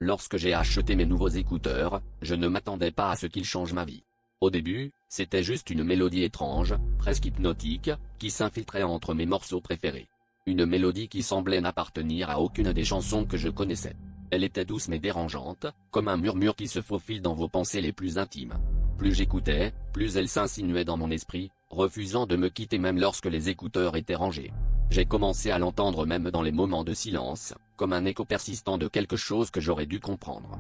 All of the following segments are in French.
Lorsque j'ai acheté mes nouveaux écouteurs, je ne m'attendais pas à ce qu'ils changent ma vie. Au début, c'était juste une mélodie étrange, presque hypnotique, qui s'infiltrait entre mes morceaux préférés. Une mélodie qui semblait n'appartenir à aucune des chansons que je connaissais. Elle était douce mais dérangeante, comme un murmure qui se faufile dans vos pensées les plus intimes. Plus j'écoutais, plus elle s'insinuait dans mon esprit, refusant de me quitter même lorsque les écouteurs étaient rangés. J'ai commencé à l'entendre même dans les moments de silence, comme un écho persistant de quelque chose que j'aurais dû comprendre.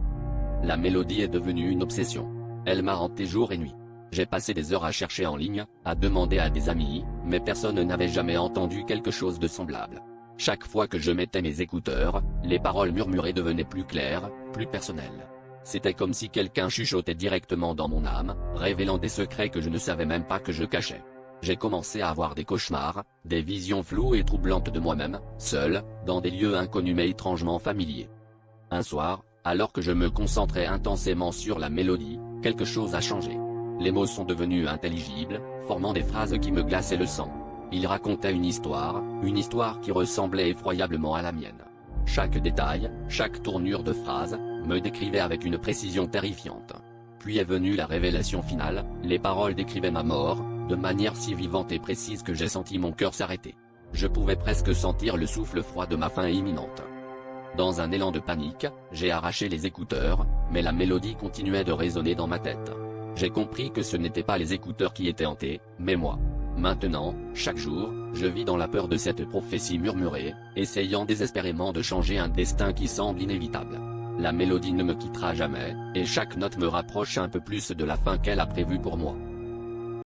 La mélodie est devenue une obsession. Elle m'a hanté jour et nuit. J'ai passé des heures à chercher en ligne, à demander à des amis, mais personne n'avait jamais entendu quelque chose de semblable. Chaque fois que je mettais mes écouteurs, les paroles murmurées devenaient plus claires, plus personnelles. C'était comme si quelqu'un chuchotait directement dans mon âme, révélant des secrets que je ne savais même pas que je cachais. J'ai commencé à avoir des cauchemars, des visions floues et troublantes de moi-même, seul, dans des lieux inconnus mais étrangement familiers. Un soir, alors que je me concentrais intensément sur la mélodie, quelque chose a changé. Les mots sont devenus intelligibles, formant des phrases qui me glaçaient le sang. Ils racontaient une histoire qui ressemblait effroyablement à la mienne. Chaque détail, chaque tournure de phrase, me décrivait avec une précision terrifiante. Puis est venue la révélation finale, les paroles décrivaient ma mort, de manière si vivante et précise que j'ai senti mon cœur s'arrêter. Je pouvais presque sentir le souffle froid de ma fin imminente. Dans un élan de panique, j'ai arraché les écouteurs, mais la mélodie continuait de résonner dans ma tête. J'ai compris que ce n'étaient pas les écouteurs qui étaient hantés, mais moi. Maintenant, chaque jour, je vis dans la peur de cette prophétie murmurée, essayant désespérément de changer un destin qui semble inévitable. La mélodie ne me quittera jamais, et chaque note me rapproche un peu plus de la fin qu'elle a prévue pour moi.